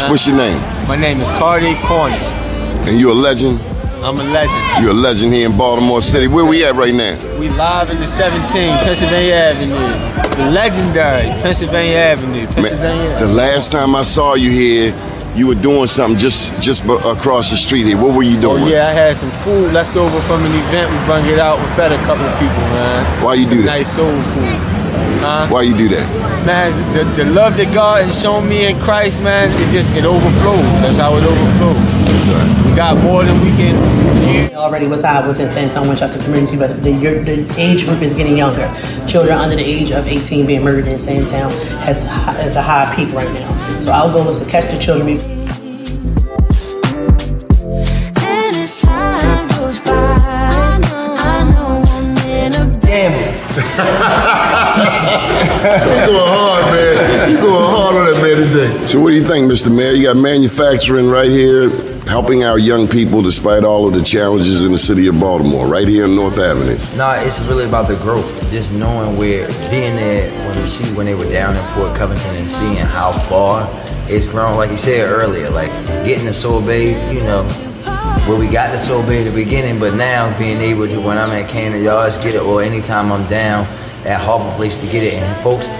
What's your name? My name is Cardi Cornish. And you a legend? I'm a legend. You're a legend here in Baltimore City. Where we at right now? We live in the 17, Pennsylvania Avenue. The legendary Pennsylvania Avenue. Man, the last time I saw you here, you were doing something just across the street here. What were you doing? Oh yeah, I had some food left over from an event. We brung it out. We fed a couple of people, man. Why you do that? Nice soul food. Why you do that? Man, the love that God has shown me in Christ, man, it overflows. That's how it overflows. That's right. We got more than we can use. Already was high within Sandtown, Winchester community, but the age group is getting younger. Children under the age of 18 being murdered in Sandtown has a high peak right now. So our goal is to catch the children. You going hard, man. You going hard on that man today. So what do you think, Mr. Mayor? You got manufacturing right here, helping our young people despite all of the challenges in the city of Baltimore, right here on North Avenue. Nah, it's really about the growth. Just knowing where, being there when they were down in Port Covington and seeing how far it's grown. Like you said earlier, like getting the Sorbet, you know, where we got the Sorbet at the beginning, but now being able to, when I'm at Canada Yards, get it, or anytime I'm down at Harbor Place to get it, and folks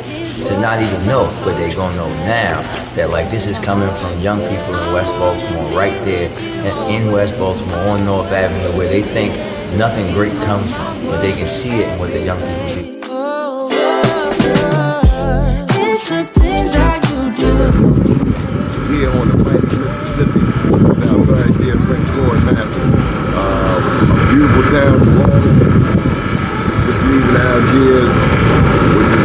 to not even know, but they gonna know now that like this is coming from young people in West Baltimore, right there in West Baltimore on North Avenue, where they think nothing great comes from, but they can see it in what the young people do. Here on the bank of Mississippi, now right here in French Forest, Mathis. A beautiful town, just leaving Algiers, which is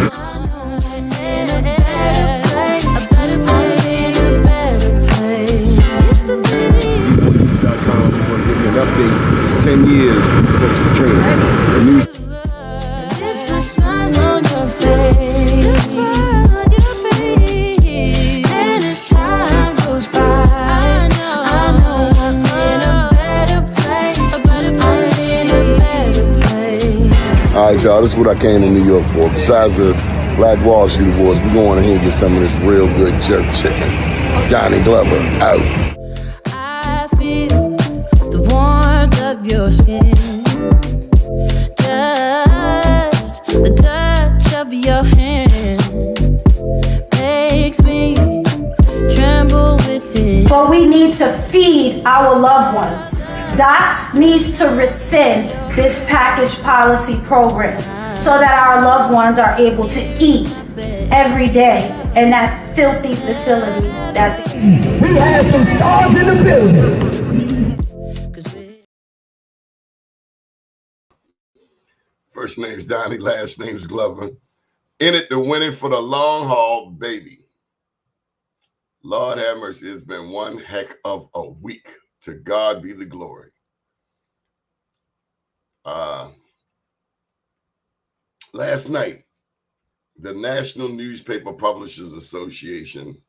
an update 10 years since Katrina. The news. All right, y'all, this is what I came to New York for. Besides the Black Wall Street Awards, we're going ahead and get some of this real good jerk chicken. Johnny Glover, out. I feel the warmth of your skin, just the touch of your hand makes me tremble within. But we need to feed our loved ones. DOTS needs to rescind this package policy program so that our loved ones are able to eat every day in that filthy facility that we have some stars in the building. First name's Doni, last name's Glover. In it to win it for the long haul, baby. Lord have mercy, it's been one heck of a week. To God be the glory. Last night, the National Newspaper Publishers Association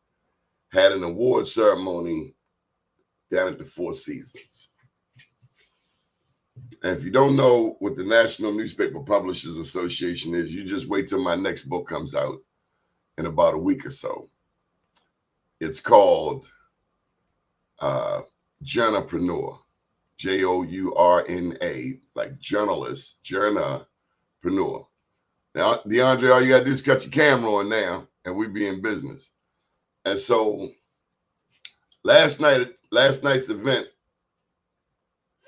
had an award ceremony down at the Four Seasons. And if you don't know what the National Newspaper Publishers Association is, you just wait till my next book comes out in about a week or so. It's called Journalpreneur, Journa, like journalist, journalpreneur. Now, Deandre, all you gotta do is cut your camera on now, and we be in business. And so, last night's event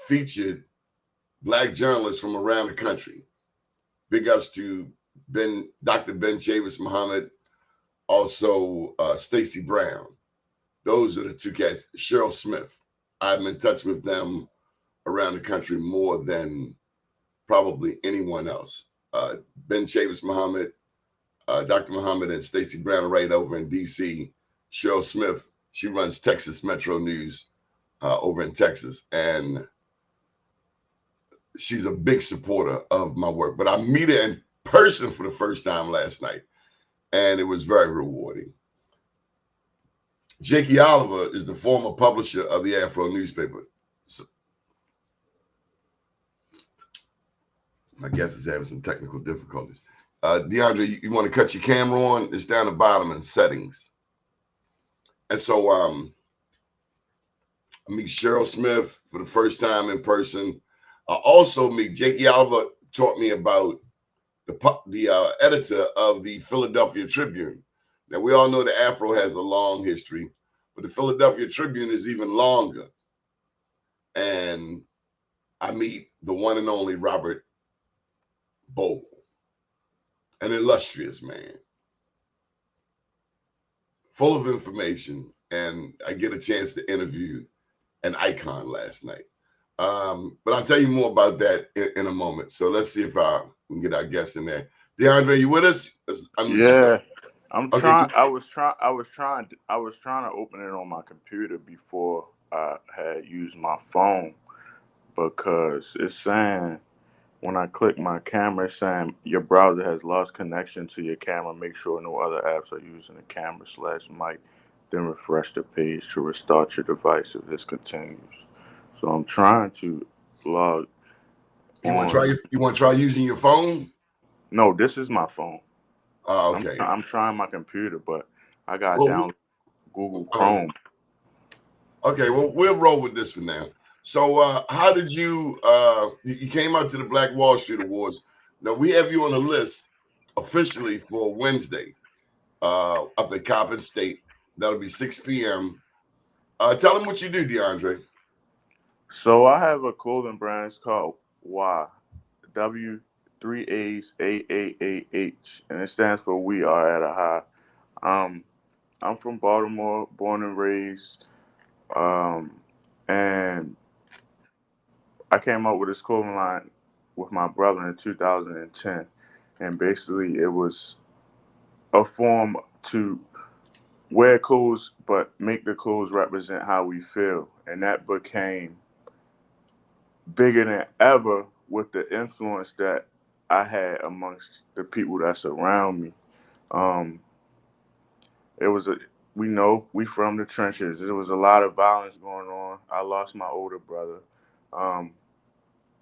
featured Black journalists from around the country. Big ups to Dr. Ben Chavis Muhammad, also Stacey Brown. Those are the two cats. Cheryl Smith. I'm in touch with them around the country more than probably anyone else. Ben Chavis Muhammad, Dr. Muhammad, and Stacey Brown are right over in D.C. Cheryl Smith, she runs Texas Metro News over in Texas, and she's a big supporter of my work. But I meet her in person for the first time last night, and it was very rewarding. Jakey Oliver is the former publisher of the Afro newspaper. So, my guest is having some technical difficulties. Deandre, you want to cut your camera on? It's down the bottom in settings. And so I meet Cheryl Smith for the first time in person. I also meet Jakey Oliver, taught me about the editor of the Philadelphia Tribune. Now, we all know the Afro has a long history, but the Philadelphia Tribune is even longer. And I meet the one and only Robert Bogle, an illustrious man, full of information. And I get a chance to interview an icon last night. But I'll tell you more about that in a moment. So let's see if we can get our guests in there. Deandre, you with us? Yeah, I'm Okay. trying. I was trying to open it on my computer before I had used my phone because it's saying when I click my camera, it's saying your browser has lost connection to your camera. Make sure no other apps are using the camera/mic. Then refresh the page to restart your device if this continues. So I'm trying to log You want to try on. you want to try using your phone? No, this is my phone. Okay. I'm trying my computer, but I got Well, down Google Chrome. okay. Well, we'll roll with this for now. So, how did you came out to the Black Wall Street Awards? Now we have you on the list officially for Wednesday, up at Coppin State. That'll be 6 p.m. Tell them what you do, Deandre. So I have a clothing brand. It's called Waaah, W, three A's, AAAH, and it stands for We Are at a High. Um, I'm from Baltimore, born and raised, um, and I came up with this clothing line with my brother in 2010, and basically it was a form to wear clothes, but make the clothes represent how we feel, and that became bigger than ever with the influence that I had amongst the people that surround me. Um, it was a we from the trenches. There was a lot of violence going on. I lost my older brother, um,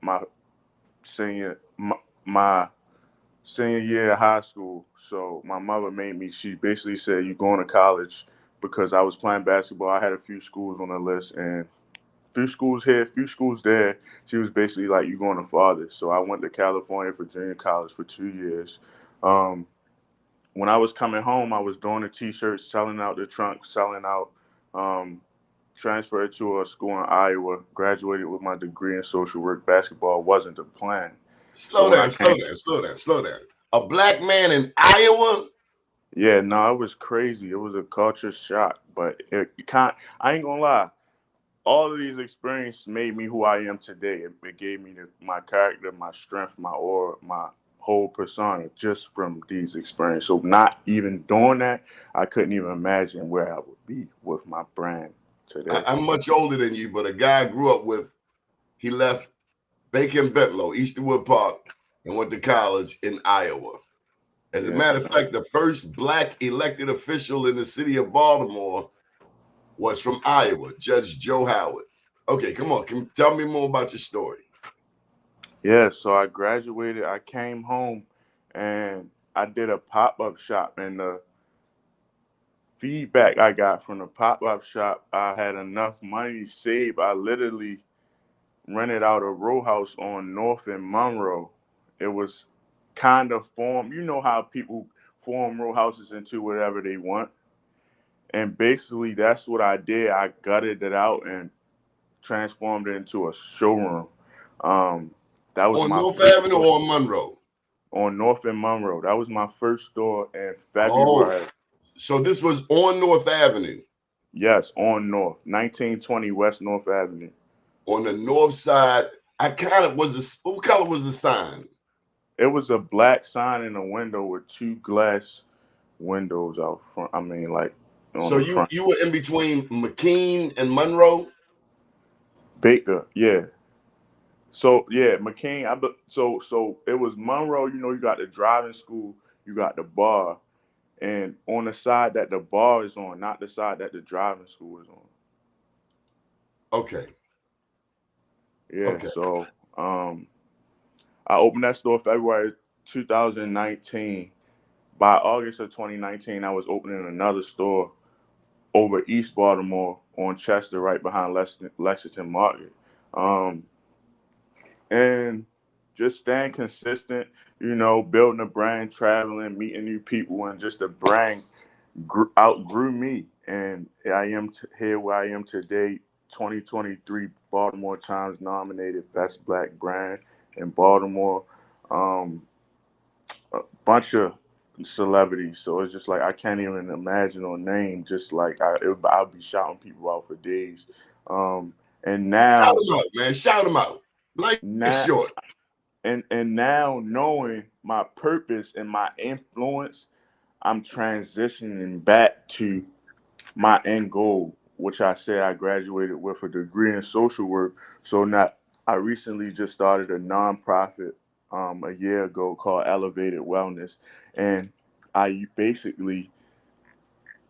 my my senior year of high school. So my mother made me. She basically said, "You going to college?" Because I was playing basketball. I had a few schools on the list, and few schools here, few schools there. She was basically like, "You going to father?" So I went to California for junior college for 2 years. Um, when I was coming home, I was doing the T-shirts, selling out the trunk, selling out. Um, Transferred to a school in Iowa. Graduated with my degree in social work. Basketball wasn't the plan. So Slow when I down, slow came, down, slow down, slow down. A black man in Iowa? yeah, no, it was crazy. It was a culture shock, but it can't. I ain't gonna lie. All of these experiences made me who I am today. It gave me my character, my strength, my aura, my whole persona just from these experiences. So not even doing that, I couldn't even imagine where I would be with my brand today. I'm much older than you, but a guy I grew up with, he left Bacon Bentlow, Easterwood Park, and went to college in Iowa. As a Yeah. matter of fact, the first black elected official in the city of Baltimore was from Iowa, Judge Joe Howard. Okay, come on. Tell me more about your story. Yeah, so I graduated, I came home and I did a pop-up shop, and the feedback I got from the pop-up shop, I had enough money saved. I literally rented out a row house on North and Monroe. It was kind of formed, you know how people form row houses into whatever they want. And basically, that's what I did. I gutted it out and transformed it into a showroom. Um, that was On my North first Avenue store or on Monroe? on North and Monroe. That was my first store in Oh, February. so this was on North Avenue, Yes, on North, 1920 West North Avenue. on the north side. I kind of was what color was the sign? It was a black sign in the window with two glass windows out front. I mean, like on So the you front. you were in between McKean and Monroe? Baker, yeah. So yeah, McCain. So it was Monroe. You know, you got the driving school, you got the bar, and on the side that the bar is on, not the side that the driving school is on. Okay, Yeah. okay. So um, I opened that store February 2019. By August of 2019, I was opening another store over East Baltimore on Chester, right behind Lexington Market. Um, and just staying consistent, building a brand, traveling, meeting new people, and just the brand outgrew me. And I am here where I am today, 2023 Baltimore Times nominated Best Black Brand in Baltimore. Um, a bunch of celebrities, so it's just like I can't even imagine or name. Just like I'll be shouting people out for days. And Shout now, them out, man. Shout them out. Life is now, short. and now knowing my purpose and my influence, I'm transitioning back to my end goal, which I said I graduated with a degree in social work. So now I recently just started a nonprofit a year ago called Elevated Wellness, and I basically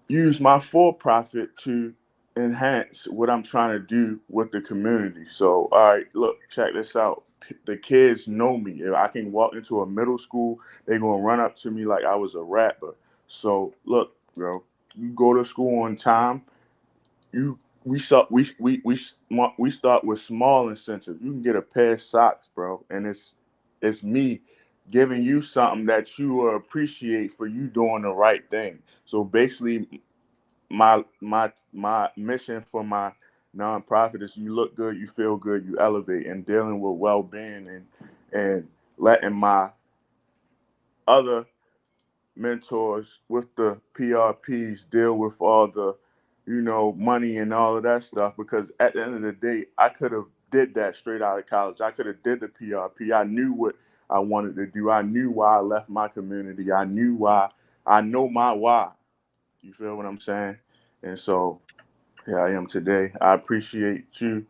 use my for profit to enhance what I'm trying to do with the community. So, all right, look, check this out. The kids know me. If I can walk into a middle school, they're gonna run up to me like I was a rapper. So, look, bro, you go to school on time. You we start with small incentives. You can get a pair of socks, bro, and it's me giving you something that you will appreciate for you doing the right thing. So basically, my mission for my nonprofit is you look good, you feel good, you elevate, and dealing with well being and letting my other mentors with the PRPs deal with all the, money and all of that stuff. Because at the end of the day, I could have did that straight out of college. I could have did the PRP. I knew what I wanted to do. I knew why I left my community. I knew why. I know my why. You feel what I'm saying? And so here I am today. I appreciate you,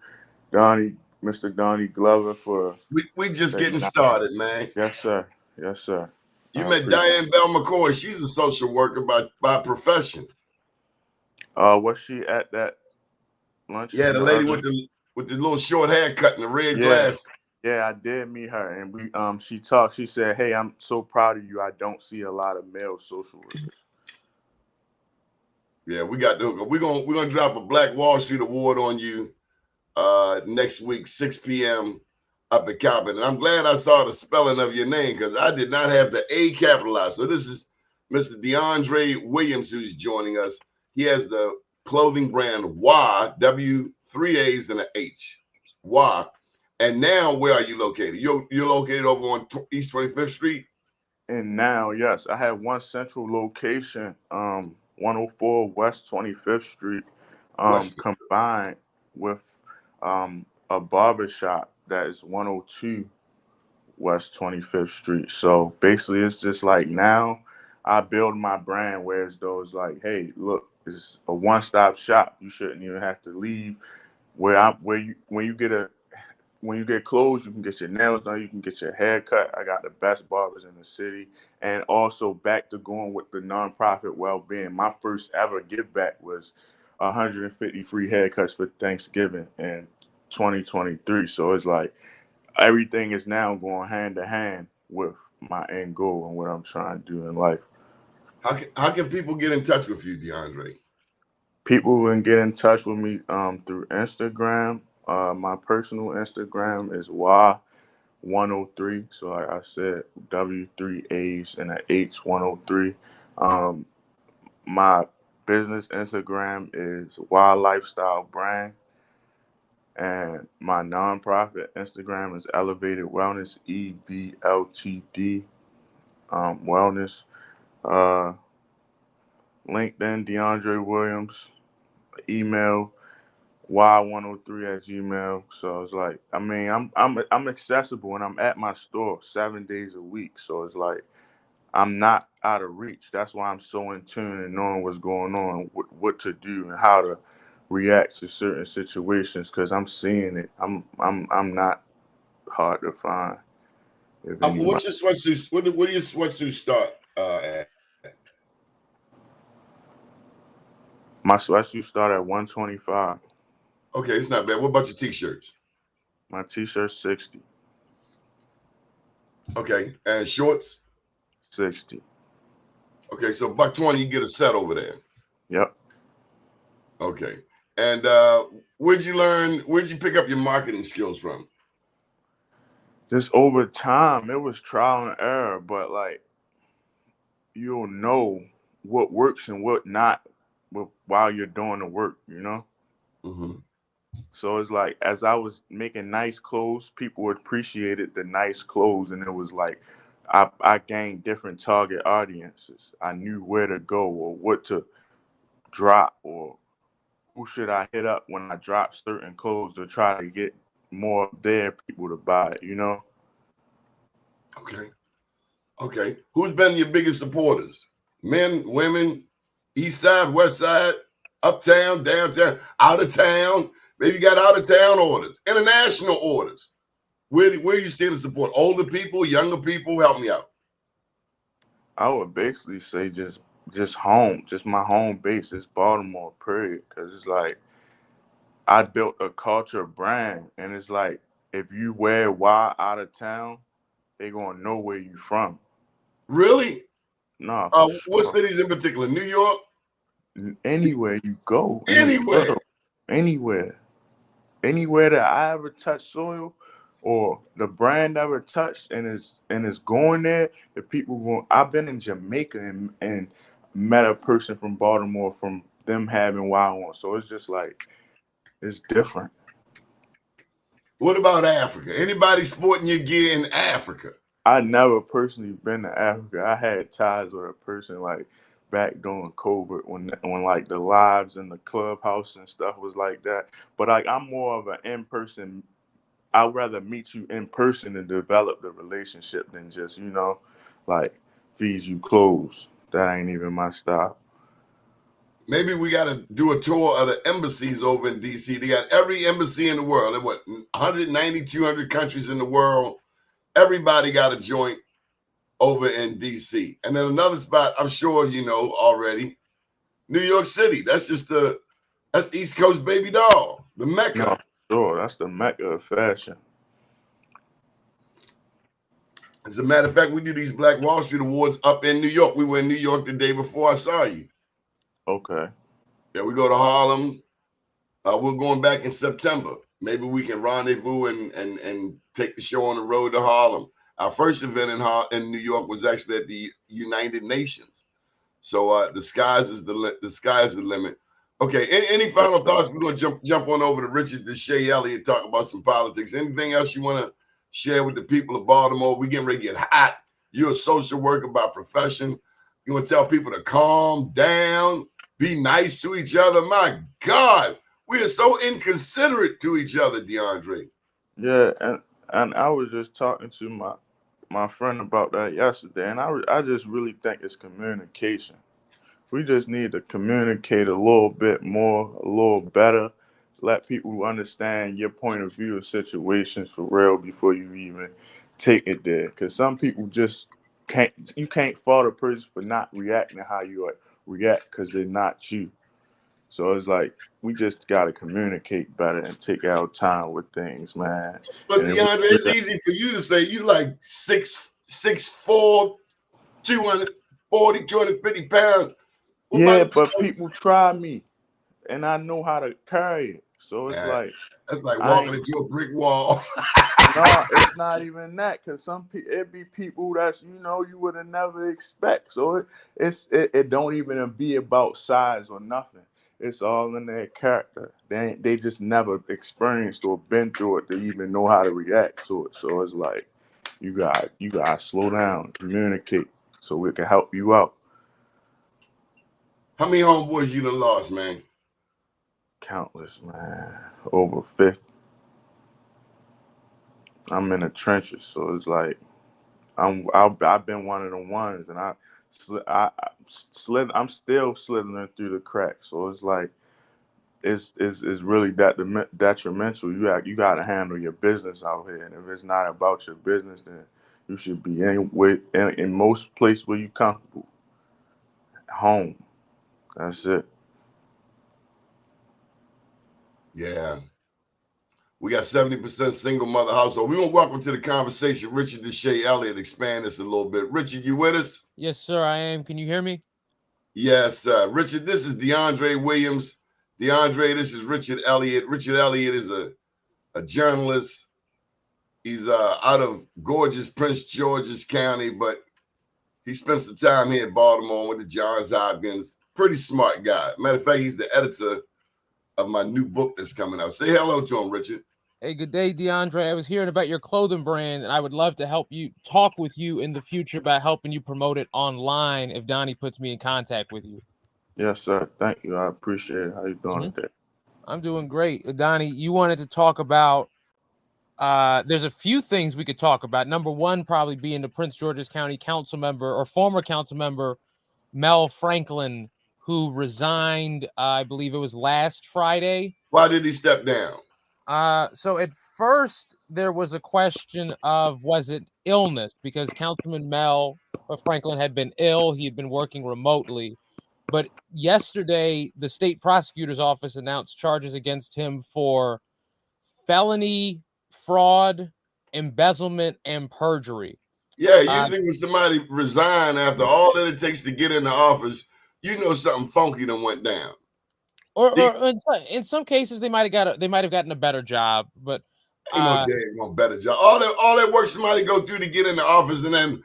Donnie, Mr. Donnie Glover, for We just getting taking out. started, man. Yes, sir. Yes, sir. You I met appreciate. Diane Bell McCoy. She's a social worker by profession. Was she at that Yeah, luncheon the the lady other? with the little short haircut and the red Yeah, glass. yeah, I did meet her, and we she talked. She said, "Hey, I'm so proud of you. I don't see a lot of male social workers." Yeah, we got to. We're gonna drop a Black Wall Street Award on you next week, 6 p.m. up at Calvin. And I'm glad I saw the spelling of your name because I did not have the A capitalized. So this is Mr. Deandre Williams who's joining us. He has the clothing brand Waaah, W, 3 A's and an H. Waaah. And now where are you located? You're located over on East 25th Street? And now, yes, I have one central location, 104 West 25th Street, West. combined with a barber shop that is 102 West 25th Street. So basically, it's just like now I build my brand where it's those like, hey, look, it's a one-stop shop. You shouldn't even have to leave where you when you get clothes, you can get your nails done, you can get your hair cut. I got the best barbers in the city. And also back to going with the nonprofit well-being. My first ever give back was 150 free haircuts for Thanksgiving in 2023. So it's like everything is now going hand to hand with my end goal and what I'm trying to do in life. How can people get in touch with you, DeAndre? People can get in touch with me through Instagram. My personal Instagram is Waaah103. So like I said, W3 A's and a H103. Um, my business Instagram is Waaah Lifestyle Brand. And my nonprofit Instagram is Elevated Wellness, EVLTD Wellness. Uh, LinkedIn, DeAndre Williams. Email, Y103 at Gmail. So it's like, I mean, I'm accessible and I'm at my store 7 days a week. So it's like I'm not out of reach. That's why I'm so in tune and knowing what's going on, what to do and how to react to certain situations because I'm seeing it. I'm not hard to find. If anybody, What's your sweatsuit? What do your sweatsuits start at? my sweatsuit start at 125. Okay, it's not bad. What about your t-shirts? My t-shirt 60. Okay, and shorts? 60. Okay, so $120, you get a set over there. Yep. Okay. And where'd you pick up your marketing skills from? Just over time, it was trial and error, but like you'll know what works and what not while you're doing the work, you know? Mm-hmm. So it's like as I was making nice clothes, people appreciated the nice clothes, and it was like I gained different target audiences. I knew where to go or what to drop or who should I hit up when I drop certain clothes to try to get more of their people to buy it, you know? Okay. Okay. Who's been your biggest supporters? Men, women, east side, west side, uptown, downtown, out of town. Maybe you got out of town orders, international orders. Where you seeing the support? Older people, younger people? Help me out. I would basically say just home, just my home base is Baltimore, period. Cause it's like I built a culture brand, and it's like if you wear Waaah out of town, they gonna know where you from. Really? Nah, for What sure. cities in particular? New York? Anywhere you go in the Anywhere. world, anywhere, anywhere that I ever touched soil, or the brand ever touched and is going there, the people going. I've been in Jamaica and met a person from Baltimore from them having Waaah on, so it's just like it's different. What about Africa? Anybody sporting your gear in Africa? I never personally been to Africa. I had ties with a person like back during COVID when like the lives in the clubhouse and stuff was like that. But like I'm more of an in person. I'd rather meet you in person and develop the relationship than just like feed you clothes. That ain't even my style. Maybe we got to do a tour of the embassies over in DC. They got every embassy in the world. There what 190, 200 countries in the world. Everybody got a joint over in DC. And then another spot, I'm sure you know already, New York City. That's East Coast baby doll, the No, Mecca. sure, that's the mecca of fashion. As a matter of fact, we do these Black Wall Street Awards up in New York. We were in New York the day before I saw you. Okay. Yeah, we go to Harlem. We're going back in September. Maybe we can rendezvous and take the show on the road to Harlem. Our first event in New York was actually at the United Nations. So the sky's the limit. Okay. Any final thoughts? We're gonna jump on over to Richard Deshae Elliott, talk about some politics. Anything else you want to share with the people of Baltimore? We getting ready to get hot. You're a social worker by profession. You want to tell people to calm down, be nice to each other. My God, we are so inconsiderate to each other, Deandre. Yeah, and I was just talking to my friend about that yesterday, and I just really think it's communication. We just need to communicate a little bit more, a little better, let people understand your point of view of situations for real before you even take it there. Because some people just you can't fault a person for not reacting how you react because they're not you. So it's like we just gotta communicate better and take our time with things, man. But And if we Deandre, do it's that, easy for you to say you like 6'4", 240, 250 pounds. What yeah, about but people try me, and I know how to carry it. So it's man? like That's like I walking ain't. into a brick wall. No, it's not even that. Cause some people, it be people that's you would have never expect. So it don't even be about size or nothing. It's all in their character. They just never experienced or been through it to even know how to react to it. So it's like you got slow down, communicate, so we can help you out. How many homeboys you done lost, man? Countless, man, over 50. I'm in the trenches, so it's like I've been one of the ones, and I slid. I'm still slithering through the cracks. So it's like it's really detrimental. You got to handle your business out here, and if it's not about your business, then you should be in most place where you comfortable. Home. That's it. Yeah. We got 70% single mother household. We're gonna welcome to the conversation Richard Deshae Elliott. Expand this a little bit. Richard, you with us? Yes, sir, I am. Can you hear me? Yes, Richard. This is DeAndre Williams, Deandre, this is Richard Elliott. Richard Elliott is a journalist. He's out of gorgeous Prince George's County, but he spent some time here in Baltimore with the Johns Hopkins. Pretty smart guy. Matter of fact, he's the editor of my new book that's coming out. Say hello to him, Richard. Hey, good day, Deandre. I was hearing about your clothing brand, and I would love to help you talk with you in the future about helping you promote it online if Donnie puts me in contact with you. Yes, sir. Thank you. I appreciate it. How you doing today? I'm doing great. Donnie, you wanted to talk about, there's a few things we could talk about. Number one, probably being the Prince George's County council member or former council member, Mel Franklin, who resigned, I believe it was last Friday. Why did he step down? So at first there was a question of, was it illness? Because Councilman Mel Franklin had been ill. He had been working remotely. But yesterday, the state prosecutor's office announced charges against him for felony, fraud, embezzlement, and perjury. Yeah, usually when somebody resign after all that it takes to get in the office, you know something funky done went down. Or in some cases, they might have gotten a better job, but ain't no damn better job. All that work somebody go through to get in the office, and then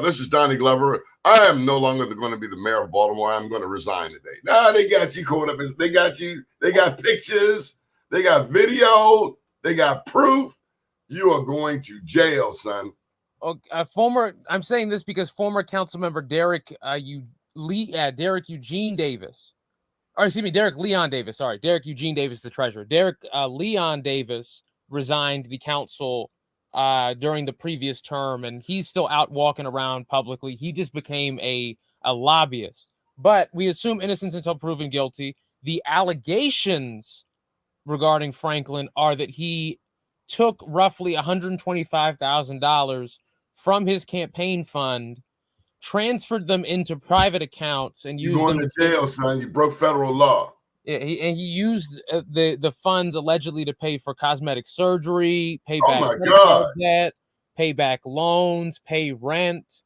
this is Donnie Glover. I am no longer going to be the mayor of Baltimore. I'm going to resign today. Nah, they got you caught up. They got you. They got pictures. They got video. They got proof. You are going to jail, son. I'm saying this because former council member Derek Eugene Davis. Or excuse me, Derek Leon Davis. Sorry, Derek Eugene Davis, the treasurer. Derek Leon Davis resigned the council during the previous term, and he's still out walking around publicly. He just became a lobbyist. But we assume innocence until proven guilty. The allegations regarding Franklin are that he took roughly $125,000 from his campaign fund, transferred them into private accounts, and used going them to jail, son. You broke federal law. Yeah, he used the funds allegedly to pay for cosmetic surgery, pay back debt, pay back loans, pay rent.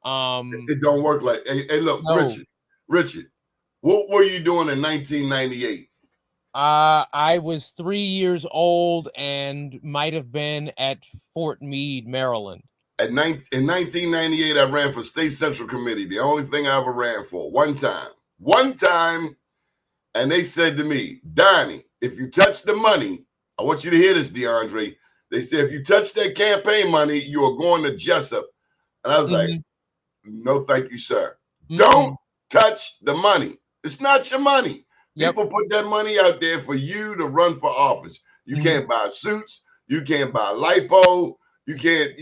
It don't work like. Hey, look, no. Richard, what were you doing in 1998? I was 3 years old and might have been at Fort Meade, Maryland. In 1998, I ran for State Central Committee. The only thing I ever ran for. One time, and they said to me, Donnie, if you touch the money, I want you to hear this, Deandre. They said, if you touch that campaign money, you are going to Jessup. And I was like, no, thank you, sir. Don't touch the money. It's not your money. People put that money out there for you to run for office. You can't buy suits. You can't buy lipo. You can't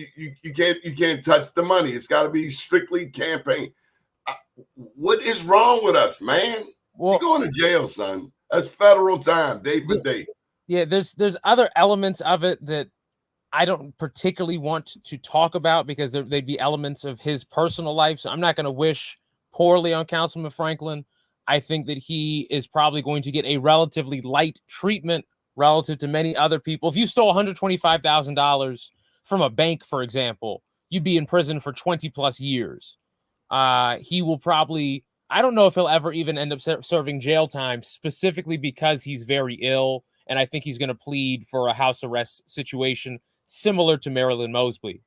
touch the money. It's got to be strictly campaign. What is wrong with us, man? You're going to jail, son. That's federal time, day for day. Yeah, there's other elements of it that I don't particularly want to talk about because they'd be elements of his personal life. So I'm not going to wish poorly on Councilman Franklin. I think that he is probably going to get a relatively light treatment relative to many other people. If you stole $125,000 from a bank, for example, you'd be in prison for 20 plus years. He will probably, I don't know if he'll ever even end up serving jail time specifically because he's very ill. And I think he's going to plead for a house arrest situation similar to Marilyn Mosby.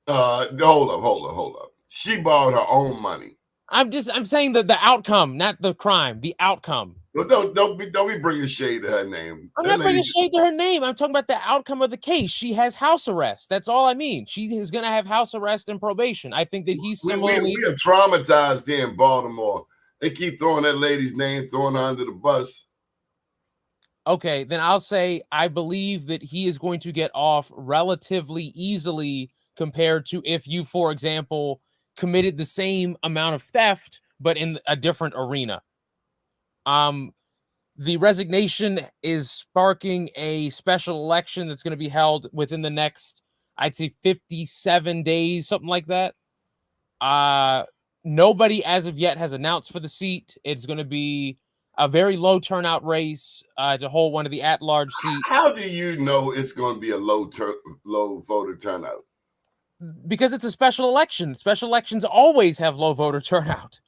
Hold up. She borrowed her own money. I'm saying that the outcome, not the crime, the outcome. Well, don't be bringing shade to her name. I'm not bringing shade to her name. I'm talking about the outcome of the case. She has house arrest. That's all I mean. She is going to have house arrest and probation. I think that he's similarly. We are traumatized here in Baltimore. They keep throwing that lady's name, throwing her under the bus. Okay, then I'll say I believe that he is going to get off relatively easily compared to if you, for example, committed the same amount of theft, but in a different arena. The resignation is sparking a special election that's going to be held within the next, I'd say 57 days, something like that. Nobody as of yet has announced for the seat. It's going to be a very low turnout race to hold one of the at-large seats. How do you know it's going to be a low voter turnout? Because it's a special election. Special elections always have low voter turnout.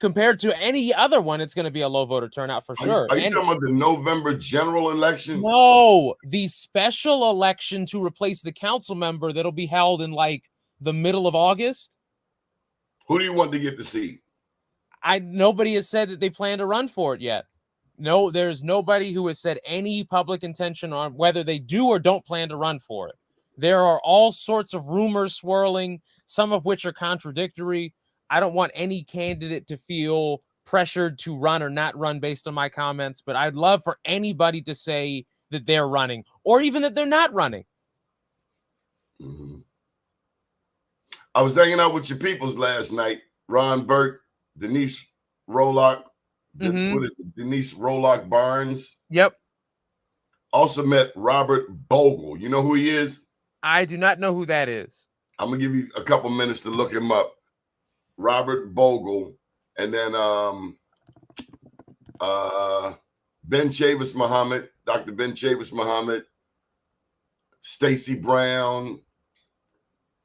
compared to any other one, it's going to be a low voter turnout for sure. Are you talking about the November general election? No, the special election to replace the council member that'll be held in like the middle of August. Who do you want to get the seat? Nobody has said that they plan to run for it yet. No, there's nobody who has said any public intention on whether they do or don't plan to run for it. There are all sorts of rumors swirling, some of which are contradictory. I don't want any candidate to feel pressured to run or not run based on my comments, but I'd love for anybody to say that they're running or even that they're not running. Mm-hmm. I was hanging out with your peoples last night. Ron Burke, Denise Rolock. What is it? Denise Rolock Barnes. Yep. Also met Robert Bogle. You know who he is? I do not know who that is. I'm gonna give you a couple minutes to look him up. Robert Bogle, and then Ben Chavis Muhammad, Dr. Ben Chavis Muhammad, Stacey Brown.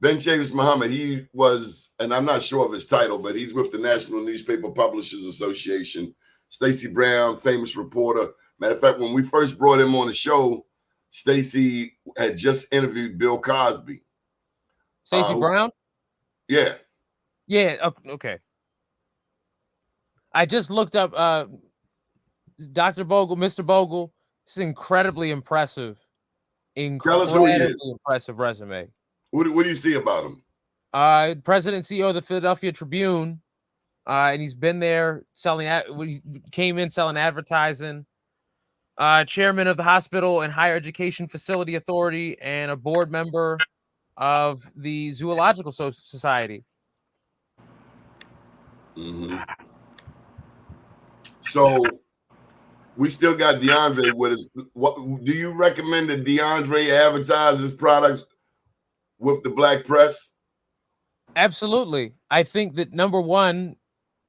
Ben Chavis Muhammad, he was, and I'm not sure of his title, but he's with the National Newspaper Publishers Association. Stacey Brown, famous reporter. Matter of fact, when we first brought him on the show, Stacey had just interviewed Bill Cosby. Stacey Brown? Yeah. Yeah, okay. I just looked up Dr. Bogle, Mr. Bogle. It's incredibly impressive. Incredibly impressive resume. What do you see about him? President and CEO of the Philadelphia Tribune, and he's been there selling. He came in selling advertising. Chairman of the Hospital and Higher Education Facility Authority, and a board member of the Zoological Society. Mm-hmm. So we still got Deandre with us. What do you recommend that Deandre advertise his products with the black press? Absolutely. I think that number one,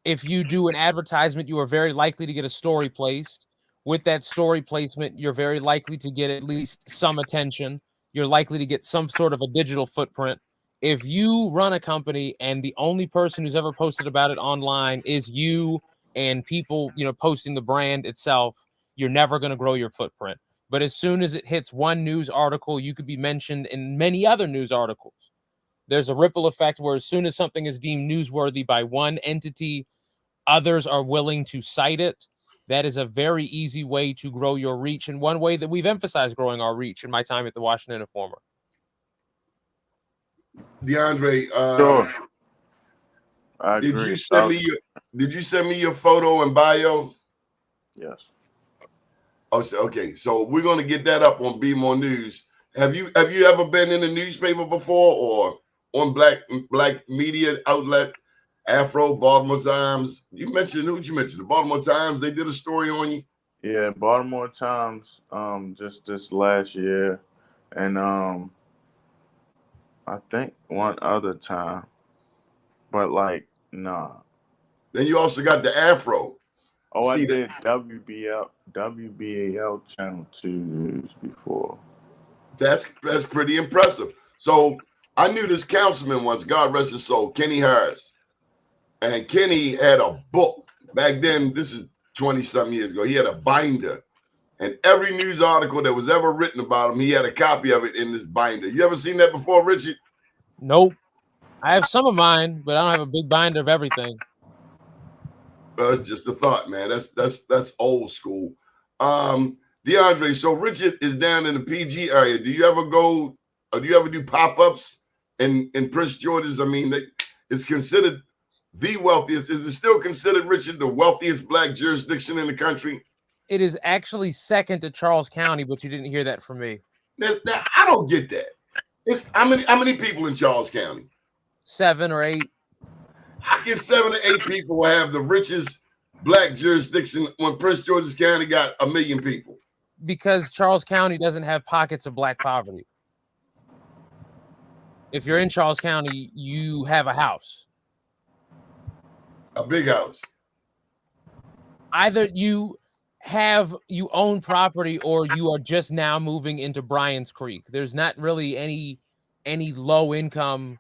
if you do an advertisement, you are very likely to get a story placed. With that story placement, you're very likely to get at least some attention. You're likely to get some sort of a digital footprint. If you run a company and the only person who's ever posted about it online is you and people, posting the brand itself, you're never going to grow your footprint. But as soon as it hits one news article, you could be mentioned in many other news articles. There's a ripple effect where as soon as something is deemed newsworthy by one entity, others are willing to cite it. That is a very easy way to grow your reach, and one way that we've emphasized growing our reach in my time at the Washington Informer. Deandre, Sure. did you send me your photo and bio? Yes. Oh, okay. So we're gonna get that up on Be More News. Have you ever been in a newspaper before or on black media outlet? Afro, Baltimore Times. You mentioned the Baltimore Times. They did a story on you. Yeah, Baltimore Times. Just this last year, and I think one other time, but nah. Then you also got the Afro. Oh, I did WBAL Channel 2 News before. That's pretty impressive. So I knew this councilman once, God rest his soul, Kenny Harris. And Kenny had a book. Back then, this is 20-something years ago. He had a binder. And every news article that was ever written about him, he had a copy of it in this binder. You ever seen that before, Richard? Nope. I have some of mine, but I don't have a big binder of everything. It's just a thought, man. That's old school. Deandre, so Richard is down in the PG area. Do you ever go, or do you ever do pop-ups in Prince George's? I mean, it's considered the wealthiest. Is it still considered, Richard, the wealthiest black jurisdiction in the country? It is actually second to Charles County, but you didn't hear that from me. I don't get that. It's how many people in Charles County? 7 or 8. How can 7 or 8 people have the richest black jurisdiction when Prince George's County got 1 million people? Because Charles County doesn't have pockets of black poverty. If you're in Charles County, you have a house. A big house. Either you own property or you are just now moving into Bryan's Creek. There's not really any low income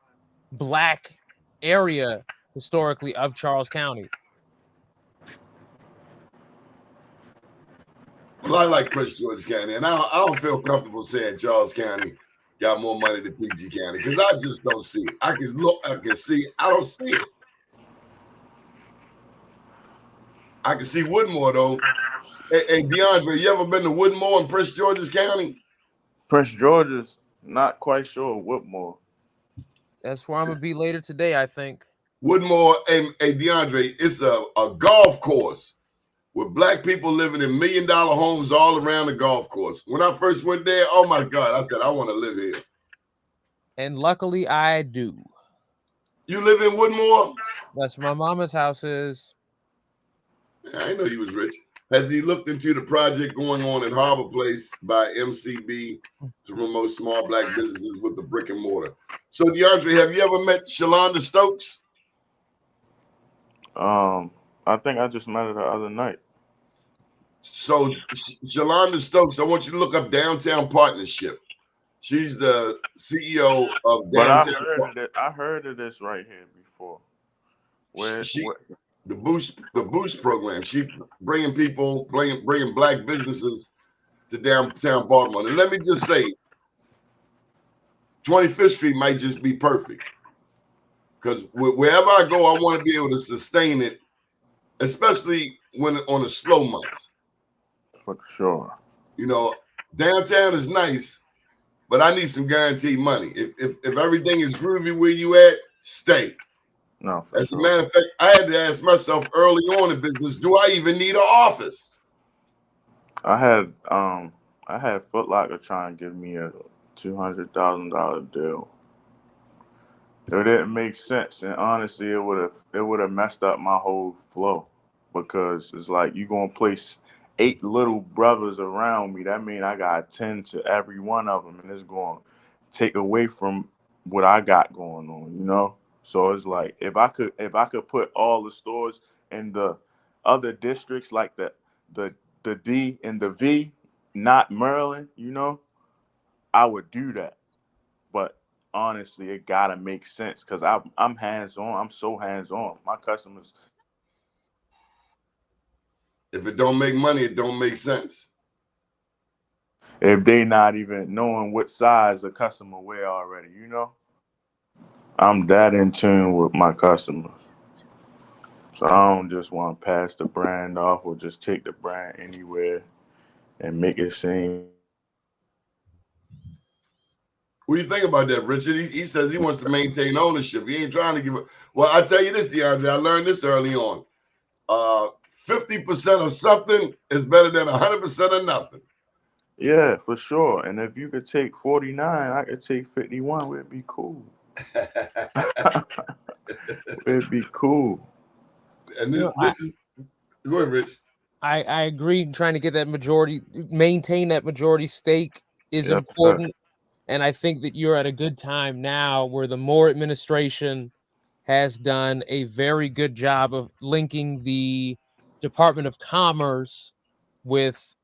black area historically of Charles County. Well, I like Prince George's County, and I don't feel comfortable saying Charles County got more money than PG County because I just don't see it. I can look, I can see, I don't see it. I can see Woodmore though. Hey, Deandre, you ever been to Woodmore in Prince George's County? Prince George's, not quite sure. Whitmore. That's where I'm gonna be later today, I think. Woodmore, hey Deandre, it's a golf course with black people living in $1 million homes all around the golf course. When I first went there, oh my God, I said, I want to live here. And luckily I do. You live in Woodmore? That's where my mama's house is. I didn't know he was rich. Has he looked into the project going on at Harbor Place by MCB to promote small black businesses with the brick and mortar? So, Deandre, have you ever met Shalonda Stokes? I think I just met her the other night. So, Shalonda Stokes, I want you to look up Downtown Partnership. She's the CEO of Downtown. But I heard of this right here before. The Boost program. She bringing black businesses to downtown Baltimore. And let me just say, 25th Street might just be perfect because wherever I go, I want to be able to sustain it, especially when on the slow months. For sure. You know, downtown is nice, but I need some guaranteed money. If everything is groovy where you at, stay. No. As a matter of fact, I had to ask myself early on in business, do I even need an office? I had Foot Locker trying to give me a $200,000 deal. It didn't make sense, and honestly, it would have messed up my whole flow because it's like you gonna place 8 little brothers around me. That means I gotta attend to every one of them, and it's going to take away from what I got going on, you know. So it's like if I could put all the stores in the other districts like the D and the V, not Maryland, you know, I would do that. But honestly, it gotta make sense because I'm hands on. I'm so hands on. My customers. If it don't make money, it don't make sense. If they not even knowing what size the customer wear already, you know. I'm that in tune with my customers. So I don't just want to pass the brand off or just take the brand anywhere and make it seem. What do you think about that, Richard? He says he wants to maintain ownership. He ain't trying to give up. Well, I tell you this, Deandre, I learned this early on. 50% of something is better than 100% of nothing. Yeah, for sure. And if you could take 49, I could take 51. It'd be cool. It'd be cool. And this is go ahead, Rich. I agree. Trying to get that majority, maintain that majority stake is important. Sir. And I think that you're at a good time now where the Moore administration has done a very good job of linking the Department of Commerce with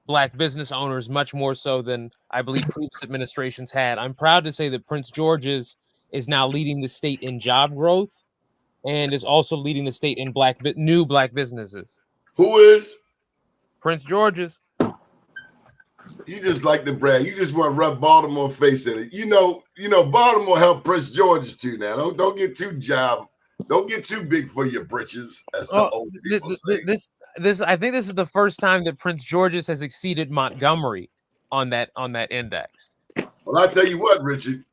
black business owners, much more so than I believe previous administrations had. I'm proud to say that Prince George's is now leading the state in job growth and is also leading the state in new black businesses. Who is? Prince George's. You just like the brand. You just want to rub Baltimore face in it. You know, Baltimore helped Prince George's too now. Don't get too don't get too big for your britches, as the old people say. I think this is the first time that Prince George's has exceeded Montgomery on that index. Well, I tell you what, Richard,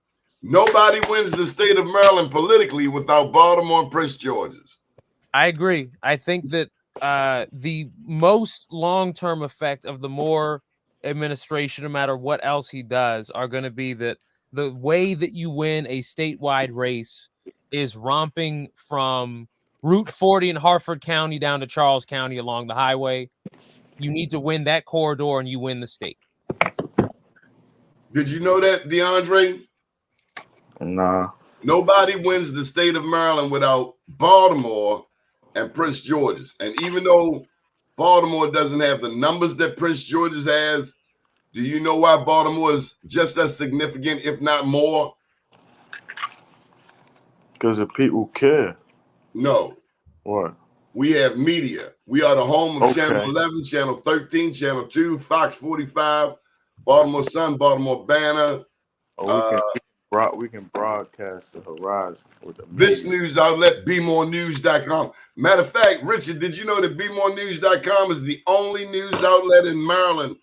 nobody wins the state of Maryland politically without Baltimore and Prince George's. I agree. I think that the most long-term effect of the Moore administration, no matter what else he does, are going to be that the way that you win a statewide race is romping from Route 40 in Harford County down to Charles County along the highway. You need to win that corridor and you win the state. Did you know that, Deandre? Nah. Nobody wins the state of Maryland without Baltimore and Prince George's. And even though Baltimore doesn't have the numbers that Prince George's has, do you know why Baltimore is just as significant, if not more? Because the people care. No. What? We have media. We are the home of Channel Okay. 11, Channel 13, Channel 2, Fox 45, Baltimore Sun, Baltimore Banner. Or we can broadcast the horizon with the This media. news outlet, BeMoreNews.com. Matter of fact, Richard, did you know that BeMoreNews.com is the only news outlet in Maryland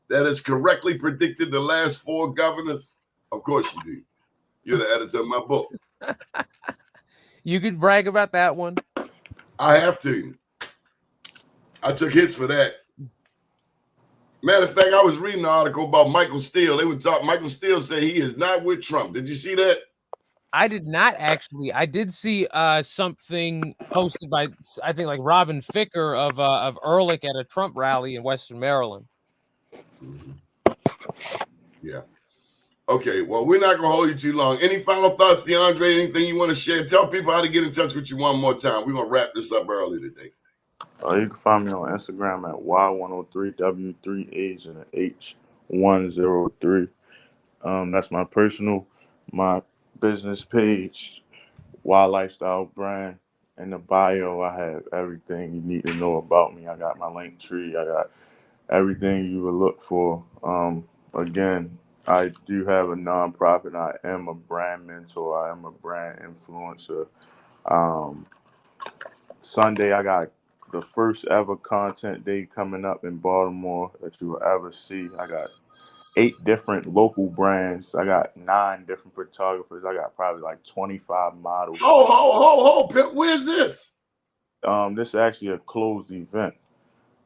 that has correctly predicted the last 4 governors? Of course you do. You're the editor of my book. You could brag about that one. I have to. I took hits for that. Matter of fact, I was reading an article about Michael Steele. They would talk. Michael Steele said he is not with Trump. Did you see that? I did not actually. I did see something posted by, I think, like Robin Ficker of Ehrlich at a Trump rally in Western Maryland. Yeah. Okay. Well, we're not gonna hold you too long. Any final thoughts, Deandre? Anything you want to share? Tell people how to get in touch with you one more time. We're gonna wrap this up early today. You can find me on Instagram at Waaah103, W3A's and an H103. That's my business page, Waaah Lifestyle Brand. In the bio, I have everything you need to know about me. I got my link tree. I got everything you would look for. Again, I do have a nonprofit. I am a brand mentor. I am a brand influencer. Sunday, I got the first ever content day coming up in Baltimore that you will ever see. I got 8 different local brands. I got 9 different photographers. I got probably like 25 models. Ho. Where's this? This is actually a closed event.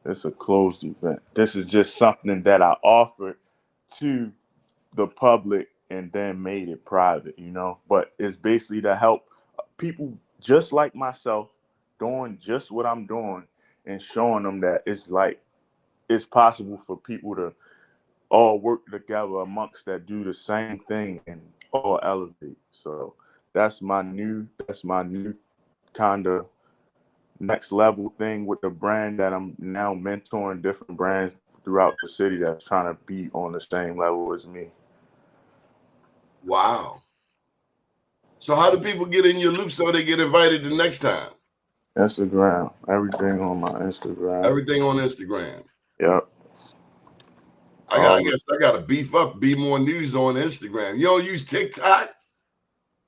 It's a closed event. This is just something that I offered to the public and then made it private, But it's basically to help people just like myself doing just what I'm doing and showing them that it's possible for people to all work together amongst that do the same thing and all elevate. So that's my new kind of next level thing with the brand that I'm now mentoring different brands throughout the city that's trying to be on the same level as me. Wow. So how do people get in your loop so they get invited the next time? Instagram. Everything on my Instagram. Everything on Instagram. Yep. I guess I gotta beef up, be more news on Instagram. You don't use TikTok?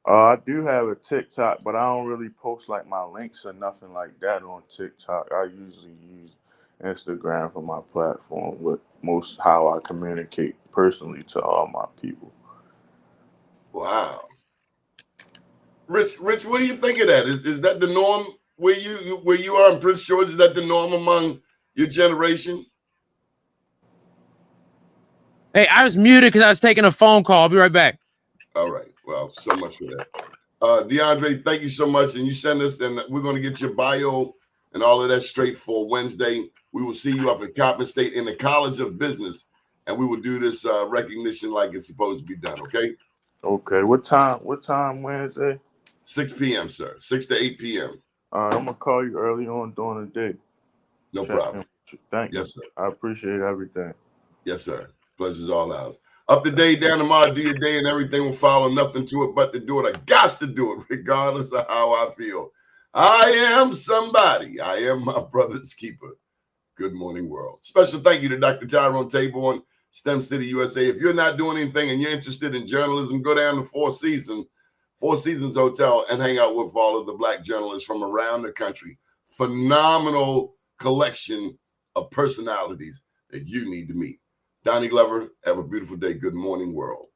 I do have a TikTok, but I don't really post like my links or nothing like that on TikTok. I usually use Instagram for my platform with most how I communicate personally to all my people. Wow. Rich, what do you think of that? Is that the norm where you are in Prince George? Is that the norm among your generation? Hey, I was muted because I was taking a phone call. I'll be right back. All right. Well, so much for that. Deandre, thank you so much. And you send us, and we're going to get your bio and all of that straight for Wednesday. We will see you up at Coppin State in the College of Business, and we will do this recognition like it's supposed to be done, okay? Okay. What time Wednesday? 6 p.m., sir. 6 to 8 p.m. I'm going to call you early on during the day. No problem. Thank you. Yes, sir. I appreciate everything. Yes, sir. Pleasure's all ours. Up to day, down tomorrow, do your day, and everything will follow. Nothing to it but to do it. I got to do it, regardless of how I feel. I am somebody. I am my brother's keeper. Good morning, world. Special thank you to Dr. Tyrone Taborn, STEM City, USA. If you're not doing anything and you're interested in journalism, go down to Four Seasons Hotel and hang out with all of the Black journalists from around the country. Phenomenal collection of personalities that you need to meet. Donnie Glover, have a beautiful day. Good morning, world.